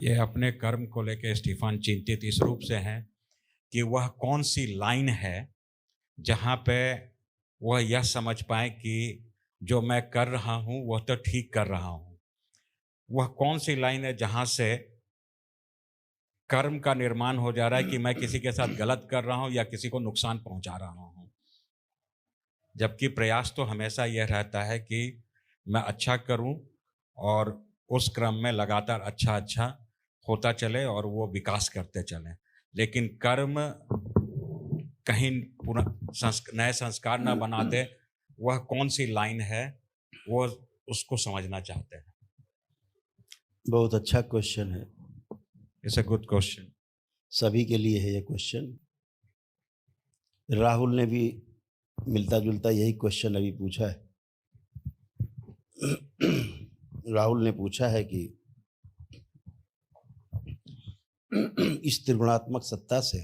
ये अपने कर्म को लेके स्टीफन चिंतित इस रूप से हैं कि वह कौन सी लाइन है जहाँ पे वह यह समझ पाए कि जो मैं कर रहा हूँ वह तो ठीक कर रहा हूँ। वह कौन सी लाइन है जहाँ से कर्म का निर्माण हो जा रहा है कि मैं किसी के साथ गलत कर रहा हूँ या किसी को नुकसान पहुँचा रहा हूँ। जबकि प्रयास तो हमेशा यह रहता है कि मैं अच्छा करूँ और उस क्रम में लगातार अच्छा-अच्छा होता चले और वो विकास करते चलें। लेकिन कर्म कहीं पुरा नए संस्कार ना बना दे, वह कौन-सी लाइन है, वो उसको समझना चाहते हैं। बहुत अच्छा क्वेश्चन है। It's a good question. सभी के लिए है ये क्वेश्चन। राहुल ने भी मिलता-जुलता यही क्वेश्चन अभी पूछा है। राहुल ने पूछा है कि इस त्रिगुणात्मक सत्ता से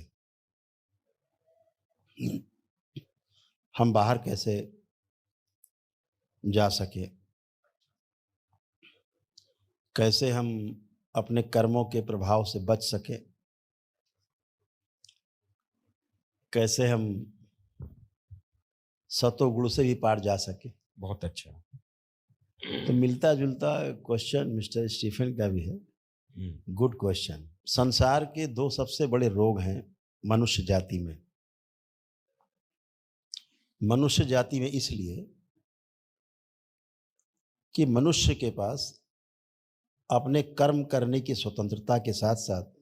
हम बाहर कैसे जा सकें? कैसे हम अपने कर्मों के प्रभाव से बच सकें? कैसे हम सतोगुण से भी पार जा सकें? बहुत अच्छा। तो मिलता-जुलता क्वेश्चन मिस्टर स्टीफन का भी है। हुँ, गुड क्वेश्चन। संसार के 2 सबसे बड़े रोग हैं मनुष्य जाति में। मनुष्य जाति में इसलिए कि मनुष्य के पास अपने कर्म करने की स्वतंत्रता के साथ-साथ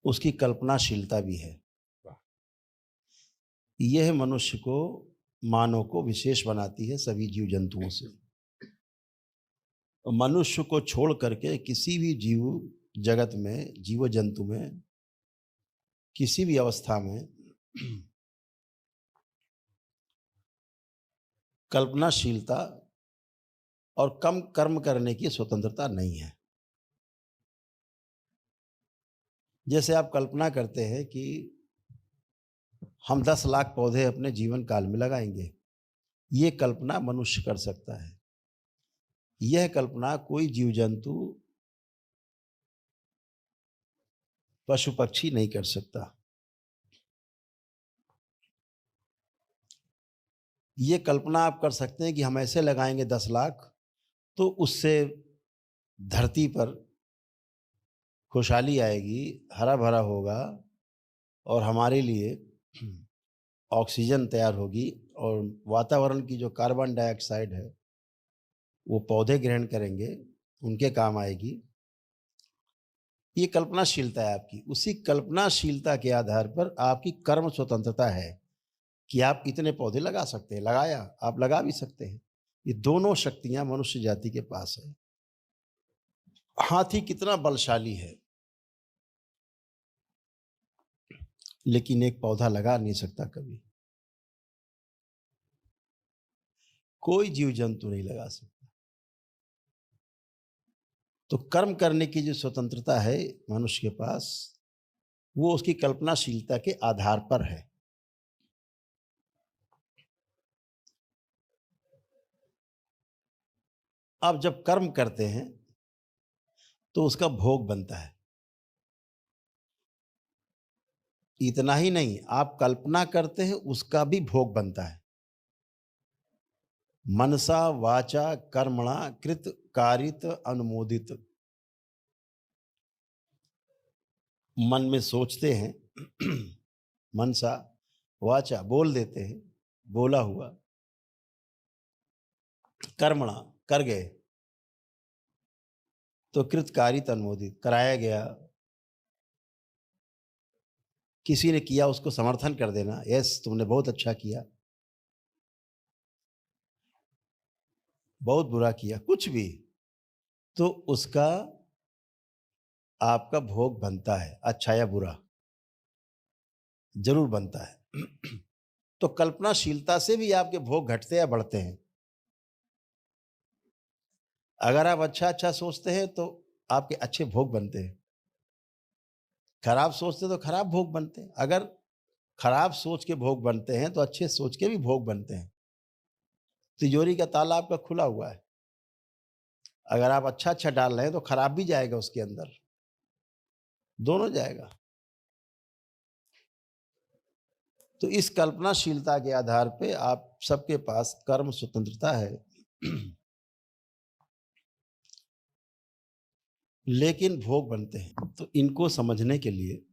उसकी कल्पनाशीलता भी है। वाह! यह मनुष्य को, मानव को विशेष बनाती है सभी जीव-जंतुओं से। मनुष्य को छोड़ करके किसी भी जीव जगत में, जीव-जंतु में, किसी भी अवस्था में कल्पनाशीलता और कम कर्म करने की स्वतंत्रता नहीं है। जैसे आप कल्पना करते हैं कि हम 10 लाख पौधे अपने जीवन काल में लगाएँगे। ये कल्पना मनुष्य कर सकता है। यह कल्पना कोई जीव-जंतु, पशु-पक्षी नहीं कर सकता। ये कल्पना आप कर सकते हैं कि हम ऐसे लगाएँगे 10 लाख, तो उससे धरती पर खुशहाली आएगी, हरा-भरा होगा और हमारे लिए ऑक्सीजन तैयार होगी और वातावरण की जो कार्बन डाइऑक्साइड है, वो पौधे ग्रहण करेंगे, उनके काम आएगी। ये कल्पनाशीलता है आपकी। उसी कल्पनाशीलता के आधार पर आपकी कर्म स्वतंत्रता है कि आप इतने पौधे लगा सकते हैं। लगाया, आप लगा भी सकते हैं। ये दोनों शक्तियाँ मनुष्य जाति के पास है। हाथी कितना बलशाली है, लेकिन एक पौधा लगा नहीं सकता कभी। कोई जीव-जंतु नहीं लगा सकता। तो कर्म करने की जो स्वतंत्रता है मनुष्य के पास, वो उसकी कल्पनाशीलता के आधार पर है। आप जब कर्म करते हैं, तो उसका भोग बनता है। इतना ही नहीं, आप कल्पना करते हैं, उसका भी भोग बनता है। मनसा वाचा कर्मणा कृत कारित अनुमोदित। मन में सोचते हैं, मनसा वाचा बोल देते हैं, बोला हुआ, कर्मणा कर गए, तो कृत कारित अनुमोदित कराया गया। किसी ने किया उसको समर्थन कर देना, यस तुमने बहुत अच्छा किया, बहुत बुरा किया, कुछ भी, तो उसका आपका भोग बनता है, अच्छा या बुरा, ज़रूर बनता है। तो कल्पनाशीलता से भी आपके भोग घटते या बढ़ते हैं। अगर आप अच्छा-अच्छा सोचते हैं तो आपके अच्छे भोग बनते हैं। खराब सोचते हैं तो खराब भोग बनते हैं। अगर खराब सोच के भोग बनते हैं तो अच्छे सोच के भी भोग बनते हैं। तिजोरी का ताला आपका खुला हुआ है। अगर आप अच्छा-अच्छा डाल रहे हैं तो खराब भी जाएगा उसके अंदर। दोनों जाएगा। तो इस कल्पनाशीलता के आधार पे आप सबके पास कर्म स्वतंत्रता है। लेकिन भोग बनते हैं। तो इनको समझने के लिए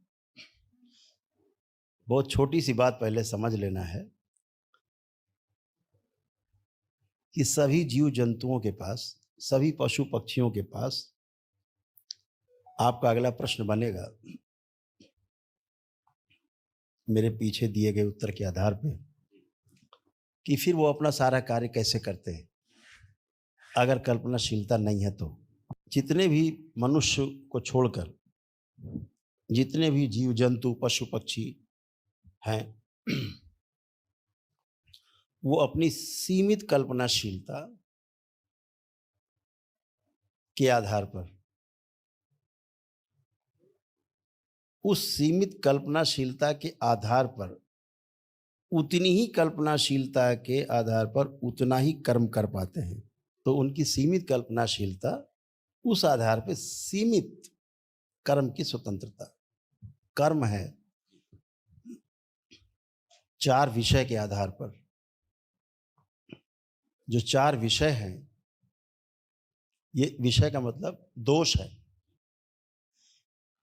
बहुत छोटी सी बात पहले समझ लेना है कि सभी जीव जंतुओं के पास, सभी पशु पक्षियों के पास आपका अगला प्रश्न बनेगा मेरे पीछे दिए गए उत्तर के आधार पे कि फिर वो अपना सारा कार्य कैसे करते हैं अगर कल्पनाशीलता नहीं है तो। जितने भी मनुष्य को छोड़कर जितने भी जीव जंतु पशु पक्षी हैं वो अपनी सीमित कल्पनाशीलता के आधार पर, उस सीमित कल्पनाशीलता के आधार पर, उतनी ही कल्पनाशीलता के आधार पर उतना ही कर्म कर पाते हैं। तो उनकी सीमित कल्पनाशीलता, उस आधार पे सीमित कर्म की स्वतंत्रता। कर्म है 4 विषय के आधार पर। जो 4 विषय हैं, ये विषय का मतलब दोष है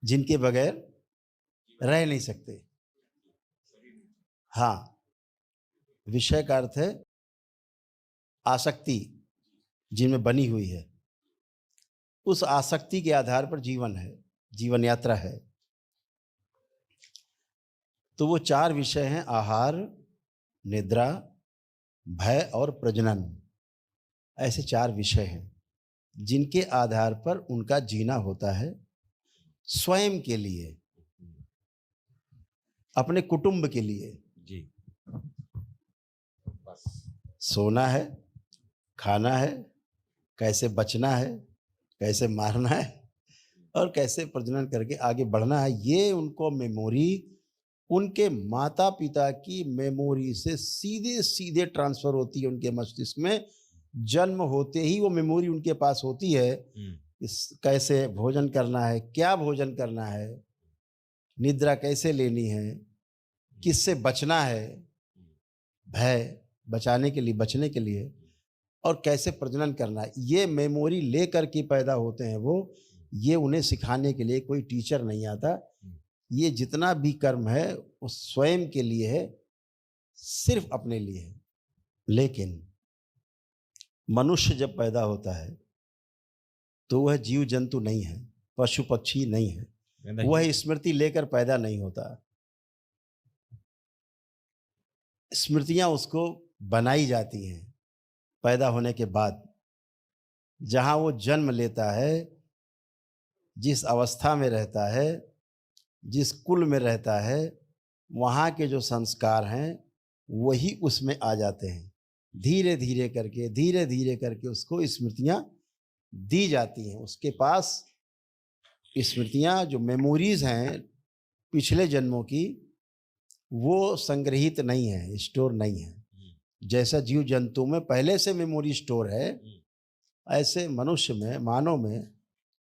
जिनके बगैर रह नहीं सकते। हाँ, विषय का अर्थ है आसक्ति जिनमें बनी हुई है। उस आसक्ति के आधार पर जीवन है, जीवन यात्रा है। तो वो 4 विषय हैं आहार, निद्रा, भय और प्रजनन। ऐसे 4 विषय हैं जिनके आधार पर उनका जीना होता है स्वयं के लिए, अपने कुटुंब के लिए। जी, बस सोना है, खाना है, कैसे बचना है, कैसे मारना है और कैसे प्रजनन करके आगे बढ़ना है। ये उनको मेमोरी उनके माता पिता की मेमोरी से सीधे सीधे ट्रांसफर होती है उनके मस्तिष्क में। जन्म होते ही वो मेमोरी उनके पास होती है। कैसे भोजन करना है, क्या भोजन करना है, निद्रा कैसे लेनी है, किससे बचना है, भय बचाने के लिए, बचने के लिए, और कैसे प्रजनन करना है। ये मेमोरी लेकर के पैदा होते हैं वो। ये उन्हें सिखाने के लिए कोई टीचर नहीं आता। ये जितना भी कर्म है वो स्वयं के लिए है, सिर्फ अपने लिए है। लेकिन मनुष्य जब पैदा होता है तो वह जीव जंतु नहीं है, पशु पक्षी नहीं है। वह स्मृति लेकर पैदा नहीं होता। स्मृतियां उसको बनाई जाती हैं पैदा होने के बाद। जहां वो जन्म लेता है, जिस अवस्था में रहता है, जिस कुल में रहता है, वहाँ के जो संस्कार हैं वही उसमें आ जाते हैं। धीरे धीरे करके उसको स्मृतियाँ दी जाती हैं। उसके पास स्मृतियाँ, जो मेमोरीज हैं पिछले जन्मों की, वो संग्रहित नहीं है, स्टोर नहीं है। जैसा जीव जंतु में पहले से मेमोरी स्टोर है, ऐसे मनुष्य में, मानव में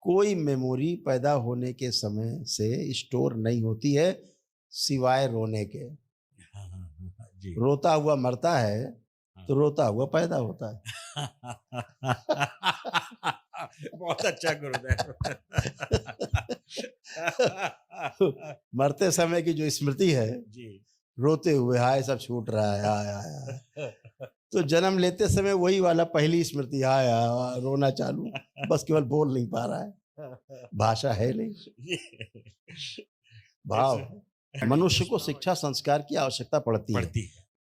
कोई मेमोरी पैदा होने के समय से स्टोर नहीं होती है, सिवाय रोने के। जी। रोता हुआ मरता है तो रोता हुआ पैदा होता है। बहुत अच्छा गुरुदेव। मरते समय की जो स्मृति है, जी, रोते हुए हाय सब छूट रहा है, हाय हाय हाय। तो जन्म लेते समय वही वाला पहली स्मृति, हाय हाय रोना चालू, बस केवल बोल नहीं पा रहा है, भाषा है नहीं, भाव। मनुष्य को शिक्षा संस्कार की आवश्यकता पड़ती है।